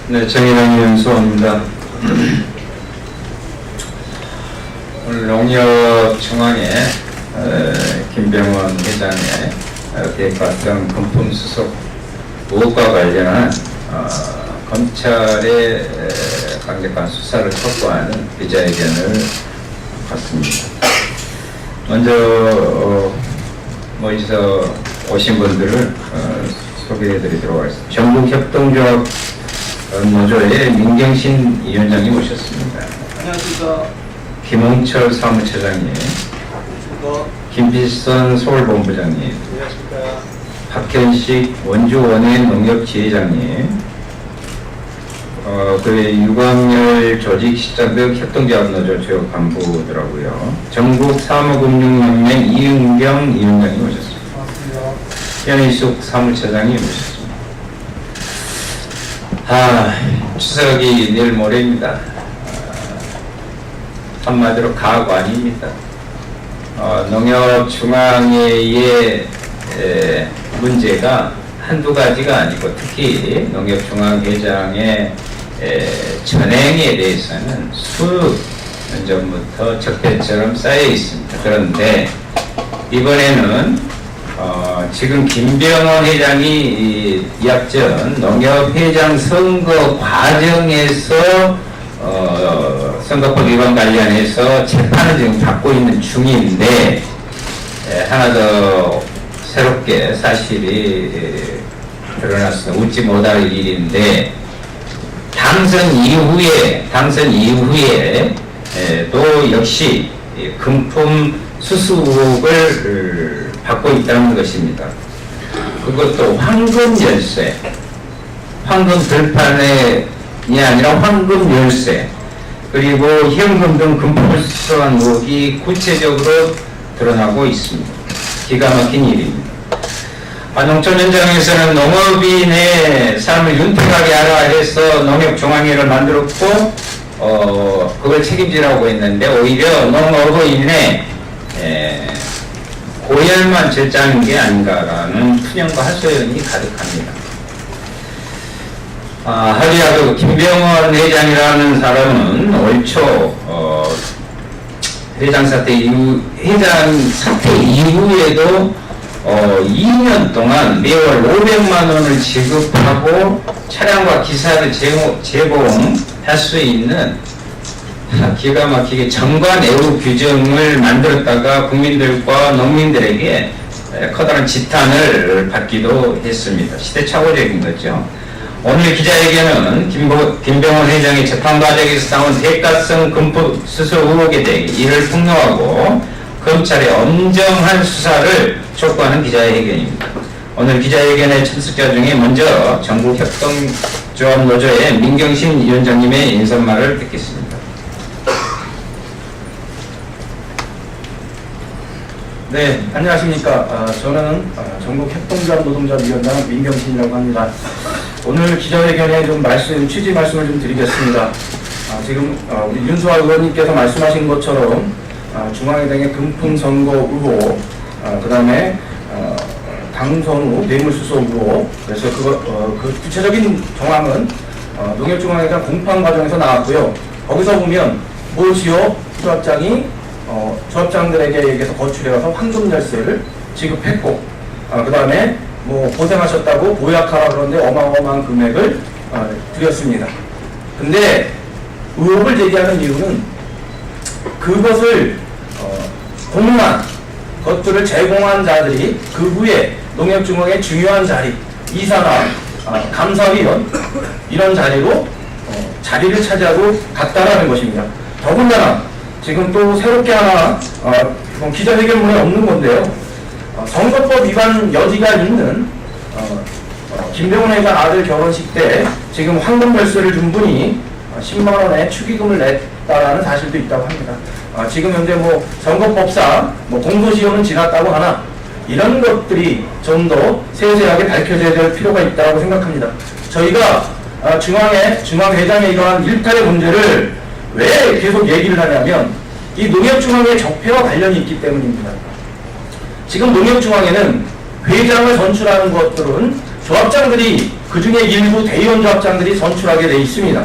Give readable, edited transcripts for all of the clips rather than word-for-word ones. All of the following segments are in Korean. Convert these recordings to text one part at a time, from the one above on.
네, 정의당 윤수호입니다. 오늘 농협중앙회 김병원 회장의 대가성 금품 수속 의혹과 관련한 검찰의 강력한 수사를 촉구하는 기자회견을 갖습니다. 먼저 모여서 오신 분들을 소개해드리도록 하겠습니다. 전국협동조합 노조의 민경신 위원장님 오셨습니다. 안녕하십니까. 김홍철 사무처장님, 김필선 서울본부장님, 안녕하십니까. 박현식 원주원의 농협지회장님, 그의 유광열 조직시장들 협동조합노조 주요 간부더라고요. 전국사무금융연맹 이은경 위원장님 오셨습니다. 반갑습니다. 현희숙 사무처장님 오셨습니다. 추석이 내일 모레입니다. 한마디로 가관입니다. 농협중앙회의 문제가 한두 가지가 아니고 특히 농협중앙회장의 전행에 대해서는 수년 전부터 적대처럼 쌓여 있습니다. 그런데 이번에는 지금 김병원 회장이 이학전 농협회장 선거 과정에서 선거법 위반 관련해서 재판을 지금 받고 있는 중인데 하나 더 새롭게 사실이 드러났어. 웃지 못할 일인데 당선 이후에 또 역시 금품 수수 의혹을 받고 있다는 것입니다. 그것도 황금 열쇠, 황금 들판이 아니라 황금 열쇠, 그리고 현금 등 금품을 수수한 의혹이 구체적으로 드러나고 있습니다. 기가 막힌 일입니다. 농촌 현장에서는 농업인의 삶을 윤택하게 하라 해서 농협중앙회를 만들었고 그걸 책임지라고 했는데 오히려 농업인의 고열만 절장한 게 아닌가라는 푸념과 하소연이 가득합니다. 하리야 김병원 회장이라는 사람은 올 초 회장 사태 이후에도 2년 동안 매월 500만 원을 지급하고 차량과 기사를 제공할 수 있는 기가 막히게 정관 애우 규정을 만들었다가 국민들과 농민들에게 커다란 지탄을 받기도 했습니다. 시대착오적인 거죠. 오늘 기자회견은 김병원 회장의 재판 과정에서 나온 대가성 금품 수수 의혹에 대해 이를 폭로하고 검찰의 엄정한 수사를 촉구하는 기자회견입니다. 오늘 기자회견의 참석자 중에 먼저 전국협동조합노조의 민경신 위원장님의 인사말을 듣겠습니다. 네, 안녕하십니까. 저는 전국협동조합 노동자위원장 민경신이라고 합니다. 오늘 기자회견에 좀 취지 말씀을 좀 드리겠습니다. 지금 우리 윤수아 의원님께서 말씀하신 것처럼 중앙회장의 금품 선거 의혹, 그 다음에 당선 후 뇌물수수 의혹, 그래서 그 구체적인 정황은 농협중앙회장 공판 과정에서 나왔고요. 거기서 보면 모 지역 조합장이 조합장들에게 의해서 거출해가서 황금 열쇠를 지급했고, 그 다음에 뭐 고생하셨다고 보약하라 그러는데 어마어마한 금액을 드렸습니다. 근데 의혹을 제기하는 이유는 그것을 공무한 것들을 제공한 자들이 그 후에 농협중앙의 중요한 자리, 이사나 감사위원 이런 자리로 자리를 차지하고 갔다라는 것입니다. 더군다나 지금 또 새롭게 하나 기자회견문에 없는 건데요. 선거법 위반 여지가 있는 김병원 회장 아들 결혼식 때 지금 황금 열쇠를 준 분이 10만 원의 축의금을 냈다라는 사실도 있다고 합니다. 지금 현재 뭐 선거법상 공소시효는 지났다고 하나 이런 것들이 좀 더 세세하게 밝혀져야 될 필요가 있다고 생각합니다. 저희가 중앙회장의 이러한 일탈의 문제를 왜 계속 얘기를 하냐면 이 농협중앙회 적폐와 관련이 있기 때문입니다. 지금 농협중앙회는 회장을 선출하는 것들은 조합장들이 그중에 일부 대의원 조합장들이 선출하게 되어 있습니다.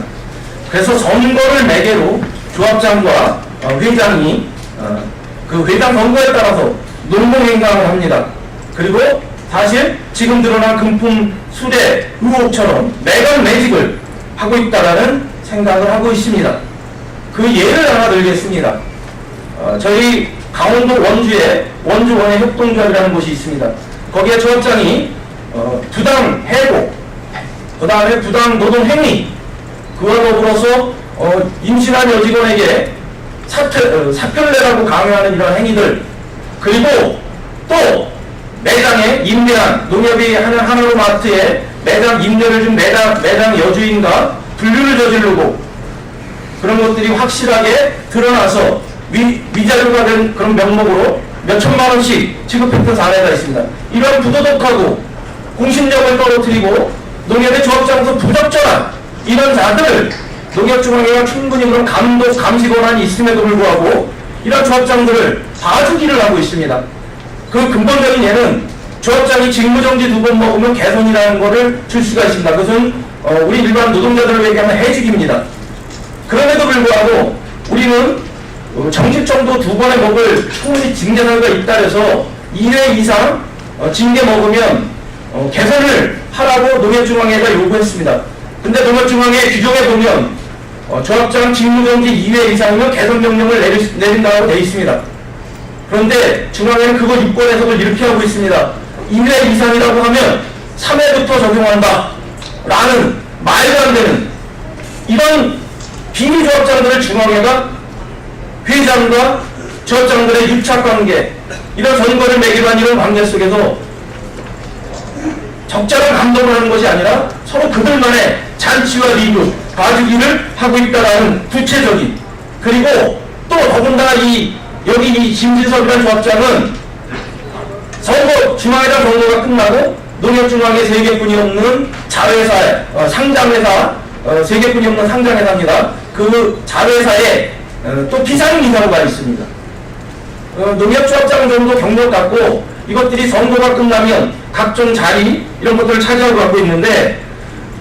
그래서 선거를 매개로 조합장과 회장이 그 회장 선거에 따라서 농공행강을 합니다. 그리고 사실 지금 드러난 금품 수대 의혹처럼 매각 매직을 하고 있다라는 생각을 하고 있습니다. 그 예를 하나 들겠습니다. 저희 강원도 원주에 원주원의 협동조합이라는 곳이 있습니다. 거기에 조합장이 부당 해고, 그 다음에 부당 노동 행위, 그와 더불어서 임신한 여직원에게 사표를 내라고 강요하는 이런 행위들, 그리고 또 매장에 임대한 농협이 하는 하나로마트에 매장 임대를 준 매장 여주인과 분류를 저지르고 그런 것들이 확실하게 드러나서 위자료가 된 그런 명목으로 몇 천만 원씩 지급했던 사례가 있습니다. 이런 부도덕하고 공신력을 떨어뜨리고 농협의 조합장으로서 부적절한 이런 자들을 농협중앙회가 충분히 그런 감시 권한이 있음에도 불구하고 이런 조합장들을 봐주기를 하고 있습니다. 그 근본적인 예는 조합장이 직무정지 2번 먹으면 개선이라는 것을 줄 수가 있습니다. 그것은 우리 일반 노동자들을 얘기하는 해직입니다. 그럼에도 불구하고 우리는 정식정도 2번에 먹을 충분히 징계사유가 있다 해서 2회 이상 징계 먹으면 개선을 하라고 농협중앙회가 요구했습니다. 근데 농협중앙회 규정에 보면 조합장 직무정지 2회 이상이면 개선 명령을 내린다고 되어 있습니다. 그런데 중앙회는 그거 유권 해석을 이렇게 하고 있습니다. 2회 이상이라고 하면 3회부터 적용한다 라는 말도 안 되는 이런 비밀조합장들을 중앙회가 회장과 조합장들의 유착관계, 이런 선거를 매기로 한 이런 관계 속에서 적절한 감독을 하는 것이 아니라 서로 그들만의 잔치와 리뷰, 봐주기를 하고 있다는 구체적인, 그리고 또 더군다나 여기 이 김진섭이라는 조합장은 중앙회장 선거가 끝나고 농협중앙회 3개뿐이 없는 자회사에, 상장회사, 3개뿐이 없는 상장회사입니다. 그 자회사에 또 비상이사로가 있습니다. 농협조합장 정도 경력 갖고 이것들이 선거가 끝나면 각종 자리 이런 것들을 차지하고 갖고 있는데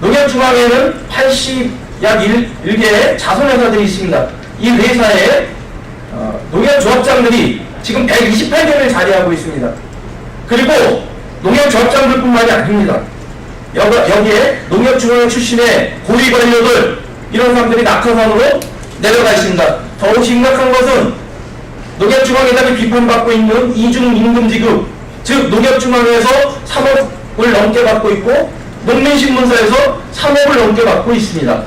농협중앙회는 약 1개의 자선회사들이 있습니다. 이 회사에 농협조합장들이 지금 128명을 자리하고 있습니다. 그리고 농협조합장들뿐만이 아닙니다. 여기에 농협중앙회 출신의 고위관료들 이런 사람들이 낙하산으로 내려가 있습니다. 더욱 심각한 것은 농협중앙회장이 비판받고 있는 이중임금지급, 즉 농협중앙회에서 3억을 넘게 받고 있고 농민신문사에서 3억을 넘게 받고 있습니다.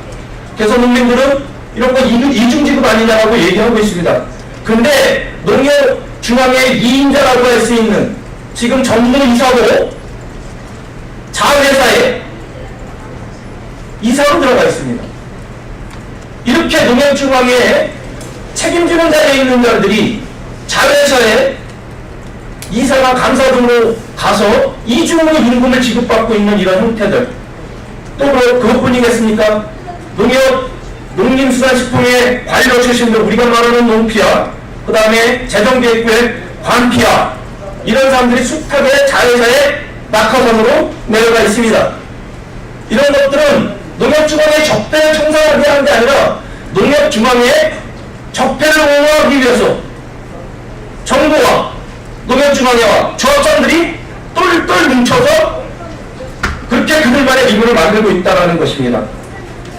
그래서 농민들은 이런 거 이중지급 아니냐라고 얘기하고 있습니다. 근데 농협중앙회 2인자라고 할 수 있는 지금 전무이사로 자회사에 이사로 들어가 있습니다. 이렇게 농협중앙회에 책임지는 자리에 있는 자들이 자회사에 이사나 감사 등으로 가서 이중으로 임금을 지급받고 있는 이런 형태들, 또 그것뿐이겠습니까? 농림수산식품의 관료 출신들, 우리가 말하는 농피아, 그 다음에 재정기획부의 관피아, 이런 사람들이 숱하게 자회사에 낙하산으로 내려가 있습니다. 이런 것들은 농협중앙회의 적폐를 청산하게 하는 게 아니라 농협중앙회의 적폐를 옹호하기 위해서 정부와 농협중앙회와 조합장들이 똘똘 뭉쳐서 그렇게 그들만의 리뷰를 만들고 있다는 것입니다.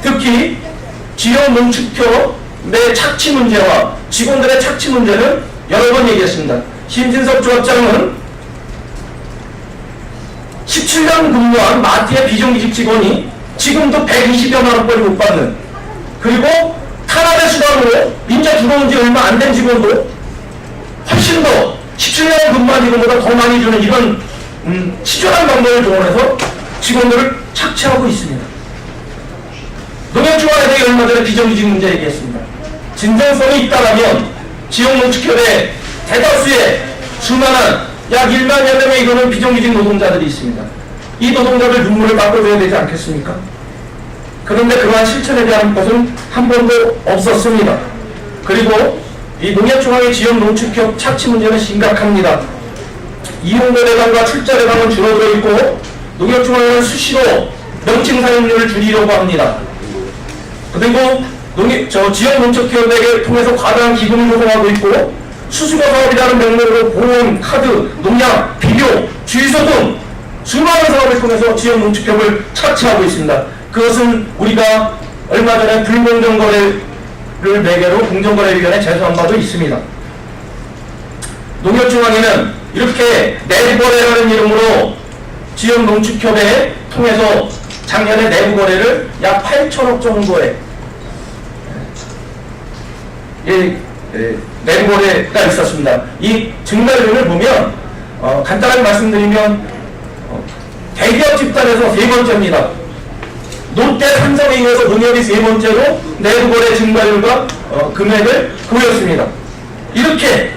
특히 지역농축협의 착취 문제와 직원들의 착취 문제는 여러 번 얘기했습니다. 신진섭 조합장은 17년 근무한 마트의 비정규직 직원이 지금도 120여만 원벌이 못 받는, 그리고 탄압의 수단으로 인자 들어온 지 얼마 안 된 직원도 훨씬 더 17년 근무한 직원보다 더 많이 주는 이런 치졸한 방법을 동원해서 직원들을 착취하고 있습니다. 농협중앙에 대해 얼마 전에 비정규직 문제 얘기했습니다. 진정성이 있다면 지역농축협의 대다수의 수많은 약 1만여 명의 이거는 비정규직 노동자들이 있습니다. 이 노동자들 눈물을 바꿔줘야 되지 않겠습니까? 그런데 그러한 실천에 대한 것은 한 번도 없었습니다. 그리고 이 농협중앙회 지역농축협 착취 문제는 심각합니다. 이용도 대상과 출자 대상은 줄어들어 있고 농협중앙회는 수시로 명칭 사용료를 줄이려고 합니다. 그리고 지역 농축기업에게 통해서 과다한 기금을 조성하고 있고, 수수료 사업이라는 명목으로 보험, 카드, 농약, 비료, 주유소 등 수많은 사업을 통해서 지역 농축기업을 착취하고 있습니다. 그것은 우리가 얼마 전에 불공정거래를 매개로 공정거래위원회 제소한 바도 있습니다. 농협중앙회는 이렇게 내부거래라는 이름으로 지역 농축협에 통해서 작년에 내부거래를 약 8천억 정도의 내부거래가 있었습니다. 이 증가율을 보면 간단하게 말씀드리면 대기업 집단에서 세 번째입니다. 롯데, 삼성에 이어서 농협이 세 번째로 내부거래 증가율과 금액을 보였습니다. 이렇게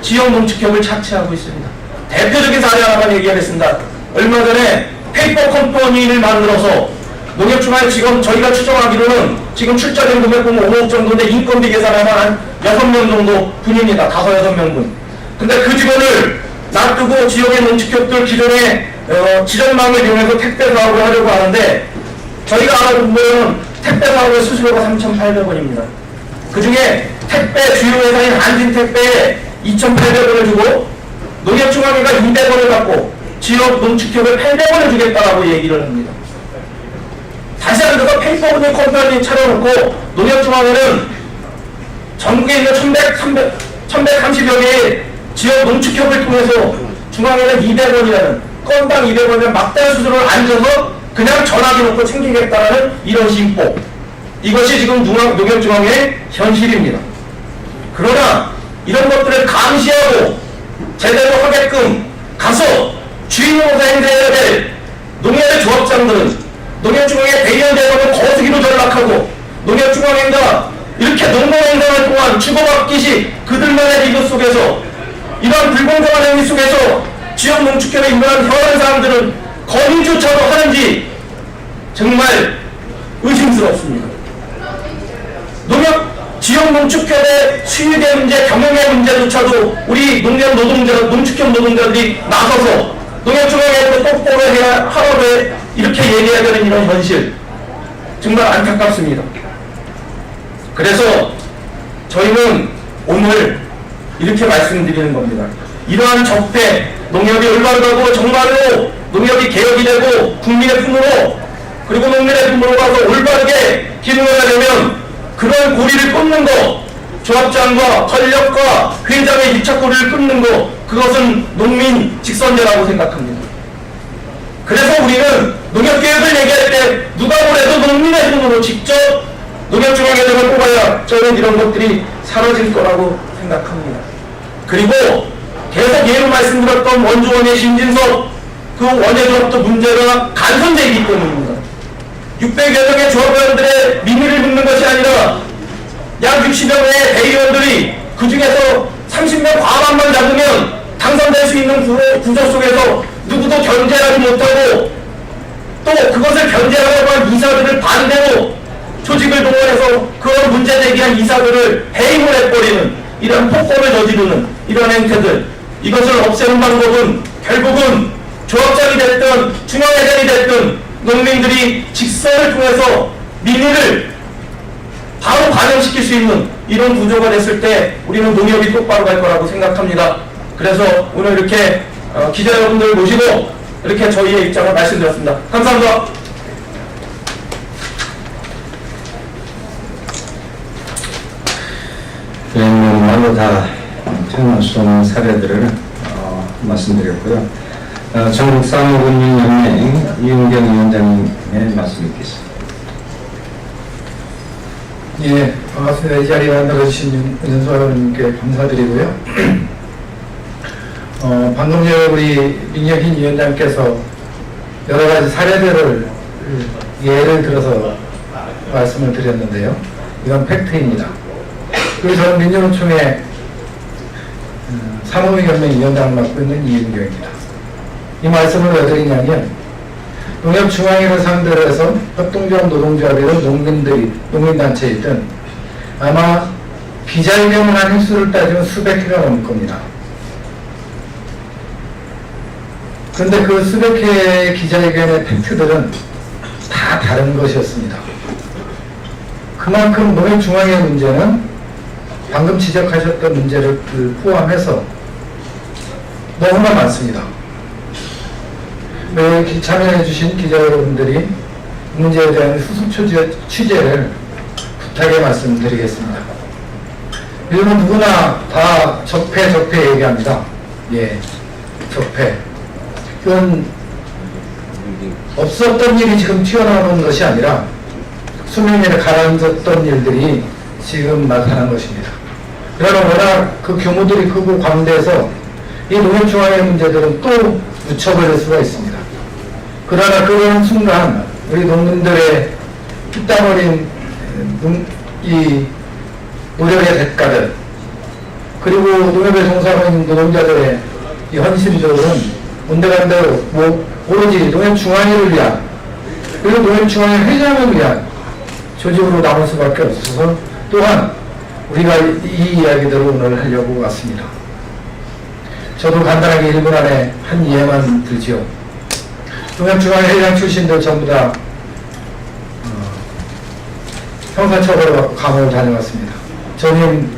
지역 농축협을 착취하고 있습니다. 대표적인 사례 하나만 얘기하겠습니다. 얼마 전에 페이퍼 컴퍼니를 만들어서 농협중앙회 지금 저희가 추정하기로는 지금 출자된 금액 보면 5억 정도인데 인건비 계산하면 한 6명 정도 분입니다. 5-6명분. 근데 그 직원을 놔두고 지역의 농축협들 기존의 지점망을 이용해서 택배 사업을 하려고 하는데, 저희가 알아보면 택배 사업의 수수료가 3,800원입니다. 그 중에 택배 주요 회사인 한진택배에 2,800원을 주고 농협중앙회가 200원을 받고 지역 농축협에 800원을 주겠다라고 얘기를 합니다. 다시 한번 페이퍼 컴퍼니 차려놓고 농협중앙회는 전국에 있는 1130여 개의 지역 농축협을 통해서 중앙회는 200원이라는 건당 200원이라는 막대한 수수료를 안 줘서 그냥 전화기 놓고 챙기겠다는 이런 심보, 이것이 지금 농협중앙회의 현실입니다. 그러나 이런 것들을 감시하고 제대로 하게끔 가서 주인공사 행사해야 될 농협의 조합장들은 농협중앙회 대의원대회를 거수기로 전락하고, 농협중앙회가 이렇게 농공행사를 통한 주고받기식 그들만의 리그 속에서 이러한 불공정한 행위 속에서 지역 농축협에 임하는 현안 사항들은 건의조차도 하는지 정말 의심스럽습니다. 지역 농축협의 수익의 문제, 경영의 문제조차도 우리 농축협 노동자들이 나서서 농협중앙회도 똑바로 해야 하라고 이렇게 얘기해야 되는 이런 현실, 정말 안타깝습니다. 그래서 저희는 오늘 이렇게 말씀드리는 겁니다. 이러한 적폐, 농협이 올바르다고 정말로 농협이 개혁이 되고 국민의 품으로, 그리고 농민의 품으로 가서 올바르게 기능을 하려면 그런 고리를 끊는 것, 조합장과 권력과 회장의 유착고리를 끊는 것, 그것은 농민 직선제라고 생각합니다. 그래서 우리는 농협개혁을 얘기할 때 누가 뭐래도 농민의 손으로 직접 농협중앙회장을 뽑아야 저는 이런 것들이 사라질 거라고 생각합니다. 그리고 계속 예로 말씀드렸던 원조원의 신진섭, 그 원예조합도 문제가 간선되기 때문입니다. 600여 명의 조합원들의 민의를 묻는 것이 아니라 약 60여 명의 대의원들이 그 중에서 30명 과반만 잡으면 당선될 수 있는 구조 속에서 누구도 견제하지 못하고, 또 그것을 견제하려고 한 이사들을 반대로 조직을 동원해서 그런 문제 제기한 이사들을 해임을 해버리는 이런 폭거를 저지르는 이런 행태들, 이것을 없애는 방법은 결국은 조합장이 됐든 중앙회장이 됐든 농민들이 직선을 통해서 민의를 바로 반영시킬 수 있는 이런 구조가 됐을 때 우리는 농협이 똑바로 갈 거라고 생각합니다. 그래서 오늘 이렇게 기자 여러분들 모시고 이렇게 저희의 입장을 말씀드렸습니다. 감사합니다. 말로 다 표현할 수 없는 사례들을 말씀드렸고요. 전국사무군민연맹 이은경 위원장님의 말씀 있겠습니다. 예, 반갑습니다. 이 자리에 만나주신 은수아님께 감사드리고요. 방금 전에 우리 민경희 위원장께서 여러 가지 사례들을 예를 들어서 말씀을 드렸는데요. 이건 팩트입니다. 그리고 저는 민주노총의 사무위원회 위원장을 맡고 있는 이은경입니다. 이 말씀을 왜 드리냐면, 농협중앙회를 상대로 해서 협동조합 노동조합이든 농민단체이든 아마 비자임명을 한 횟수를 따지면 수백 회가 넘을 겁니다. 그런데 그 수백 개의 기자회견의 팩트들은 다 다른 것이었습니다. 그만큼 농협중앙회 문제는 방금 지적하셨던 문제를 포함해서 너무나 많습니다. 참여해주신 기자 여러분들이 문제에 대한 후속 취재를 부탁의 말씀드리겠습니다. 요즘은 누구나 다 적폐 얘기합니다. 예, 적폐. 그건 없었던 일이 지금 튀어나오는 것이 아니라 수명 위에 가라앉았던 일들이 지금 나타난 것입니다. 그러나 워낙 그 규모들이 크고 광대해서 이 농협중앙회 문제들은 또 묻혀버릴 수가 있습니다. 그러나 그런 순간 우리 농민들의 피땀 흘린 이 노력의 대가들, 그리고 농협에 종사하고 있는 노동자들의 이 헌신들은 온데간데 오로지 농협중앙회를 위한, 그리고 농협중앙회 회장을 위한 조직으로 남을 수밖에 없어서 또한 우리가 이 이야기들을 오늘 하려고 왔습니다. 저도 간단하게 1분 안에 한 이해만 들지요. 농협중앙회 회장 출신들 전부 다 형사처벌을 받고 감옥을 다녀왔습니다. 전임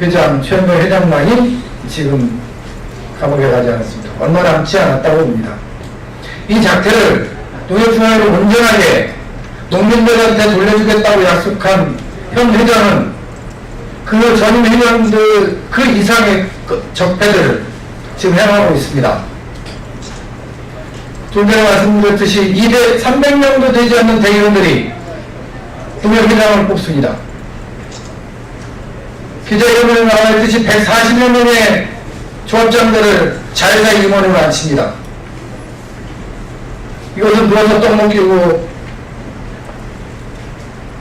회장, 최현명 회장만이 지금 감옥에 가지 않았습니다. 얼마 남지 않았다고 봅니다. 이 작태를 농협중앙회로 온전하게 농민들한테 돌려주겠다고 약속한 현 회장은 그 전임 회장들 그 이상의 적폐들을 지금 행하고 있습니다. 좀 전에 말씀드렸듯이 300명도 되지 않는 대의원들이 농협회장을 뽑습니다. 기자회견에 나와 있듯이 140여 명의 조합장들을 자회사 임원으로 앉힙니다. 이것은 누워서 떡 먹이고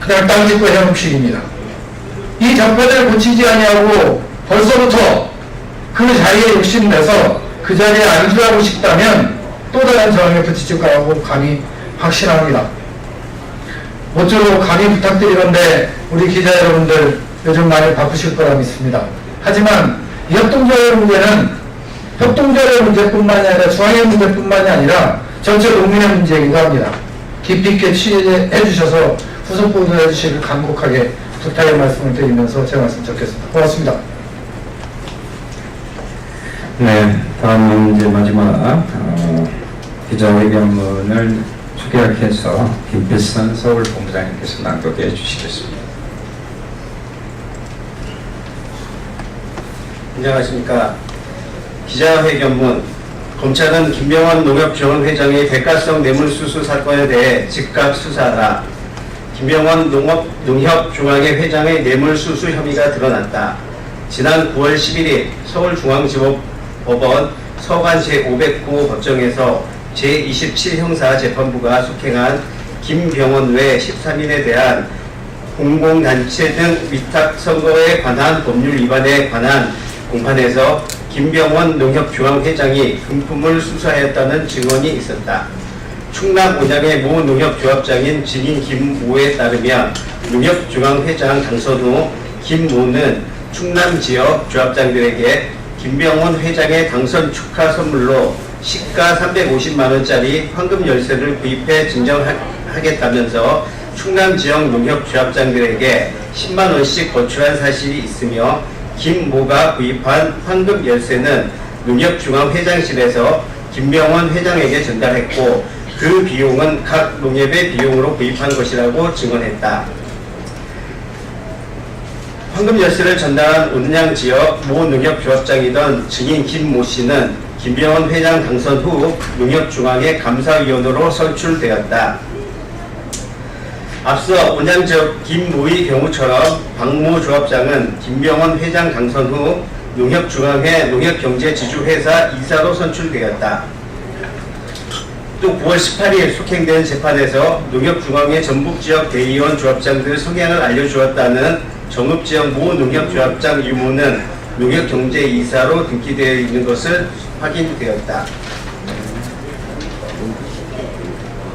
그냥 땅 짓고 해놓으식입니다. 이 적폐들을 고치지 아니하고 벌써부터 그 자리에 욕심내서 그 자리에 안주하고 싶다면 또 다른 저항에 부딪힐 거라고 감히 확신합니다. 모쪼록 감히 부탁드리건데 우리 기자 여러분들 요즘 많이 바쁘실 거라 믿습니다. 하지만 이 협동조합의 문제는 협동조합의 문제뿐만이 아니라 중앙의 문제뿐만이 아니라 전체 농민의 문제이기도 합니다. 깊이 있게 취재해 주셔서 후속 보도해 주시길 간곡하게 부탁의 말씀을 드리면서 제 말씀 적겠습니다. 고맙습니다. 네, 다음은 이제 마지막 기자회견문을 축약해서 김필선 서울본부장님께서 낭독해 주시겠습니다. 안녕하십니까. 기자회견문. 검찰은 김병원 농협중앙회장의 대가성 뇌물수수 사건에 대해 즉각 수사하라. 김병원 농협중앙회 회장의 뇌물수수 혐의가 드러났다. 지난 9월 11일 서울중앙지법법원 서관 제509 법정에서 제27형사재판부가 속행한 김병원 외 13인에 대한 공공단체 등 위탁선거에 관한 법률 위반에 관한 공판에서 김병원 농협중앙회장이 금품을 수수하였다는 증언이 있었다. 충남 온양의 모 농협조합장인 증인 김모에 따르면 농협중앙회장 당선 후 김모는 충남 지역 조합장들에게 김병원 회장의 당선 축하 선물로 시가 350만원짜리 황금 열쇠를 구입해 증정하겠다면서 충남 지역 농협조합장들에게 10만원씩 거출한 사실이 있으며 김모가 구입한 황금 열쇠는 농협중앙회장실에서 김병원 회장에게 전달했고 그 비용은 각 농협의 비용으로 구입한 것이라고 증언했다. 황금 열쇠를 전달한 온양 지역 모 농협조합장이던 증인 김모 씨는 김병원 회장 당선 후 농협중앙회 감사위원으로 선출되었다. 앞서 온양 지역 김모의 경우처럼 박모 조합장은 김병원 회장 당선 후 농협중앙회 농협경제지주회사 이사로 선출되었다. 또 9월 18일 속행된 재판에서 농협중앙회 전북지역 대의원 조합장들 성향을 알려주었다는 정읍지역 모 농협조합장 유무는 농협경제이사로 등기되어 있는 것을 확인되었다.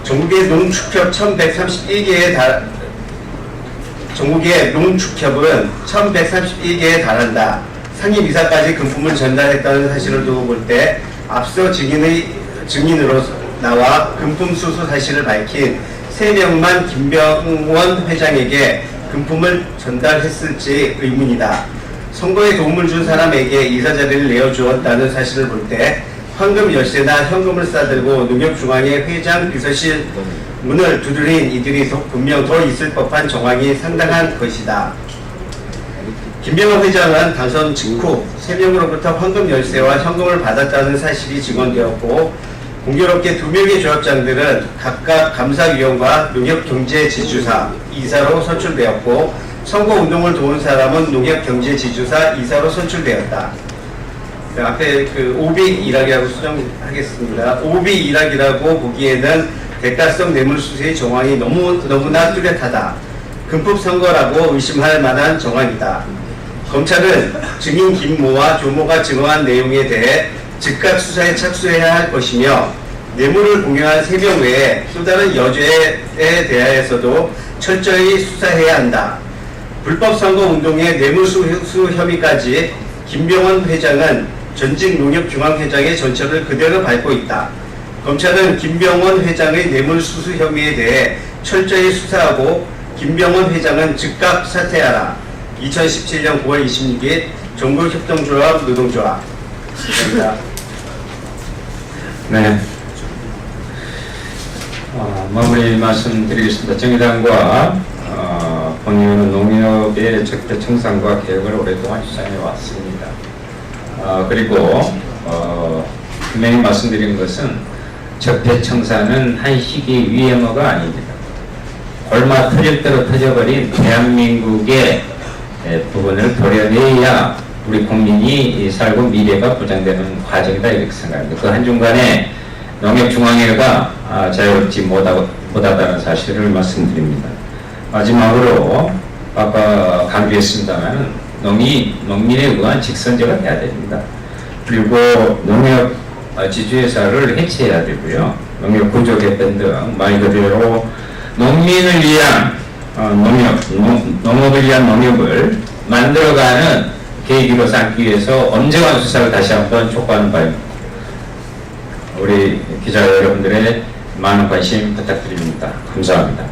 전국의 농축협 1131개에 전국의 농축협은 1131개에 달한다. 상임이사까지 금품을 전달했다는 사실을 두고 볼 때 앞서 증인의 증인으로 나와 금품 수수 사실을 밝힌 3명만 김병원 회장에게 금품을 전달했을지 의문이다. 선거에 도움을 준 사람에게 이사자리를 내어주었다는 사실을 볼 때 황금 열쇠나 현금을 싸들고 농협중앙회 회장 비서실 문을 두드린 이들이 분명 더 있을 법한 정황이 상당한 것이다. 김병원 회장은 당선 직후 3명으로부터 황금 열쇠와 현금을 받았다는 사실이 증언되었고, 공교롭게 2명의 조합장들은 각각 감사위원과 농협경제지주사 이사로 선출되었고, 선거운동을 도운 사람은 농협경제지주사 이사로 선출되었다. 앞에 그 오비 일학이라고 수정하겠습니다. 오비 일학이라고 보기에는 대가성 뇌물수수의 정황이 너무나 뚜렷하다. 금품 선거라고 의심할 만한 정황이다. 검찰은 증인 김모와 조모가 증언한 내용에 대해 즉각 수사에 착수해야 할 것이며, 뇌물을 공유한 3명 외에 또 다른 여죄에 대하여서도 철저히 수사해야 한다. 불법 선거 운동의 뇌물수수 혐의까지 김병원 회장은 전직 농협중앙회장의 전철을 그대로 밟고 있다. 검찰은 김병원 회장의 뇌물수수 혐의에 대해 철저히 수사하고 김병원 회장은 즉각 사퇴하라. 2017년 9월 26일 전국협동조합 노동조합. 감사합니다. 네. 마무리 말씀드리겠습니다. 정의당과 본의원은 농협의 적대 청산과 개혁을 오랫동안 주장해 왔습니다. 그리고 분명히 말씀드린 것은 적폐 청산은 한 시기 유행어가 아닙니다. 얼마 터질 대로 터져버린 대한민국의 부분을 도려내야 우리 국민이 살고 미래가 보장되는 과정이다, 이렇게 생각합니다. 그 한중간에 농협중앙회가 자유롭지 못하다는 사실을 말씀드립니다. 마지막으로 아까 강조했습니다만 농민에 의한 직선제가 돼야 됩니다. 그리고 농협 지주회사를 해체해야 되고요. 농협 구조 개편 등 말 그대로 농민을 위한 농업을 위한 농협을 만들어가는 계기로 삼기 위해서 엄정한 수사를 다시 한번 촉구하는 바입니다. 우리 기자 여러분들의 많은 관심 부탁드립니다. 감사합니다.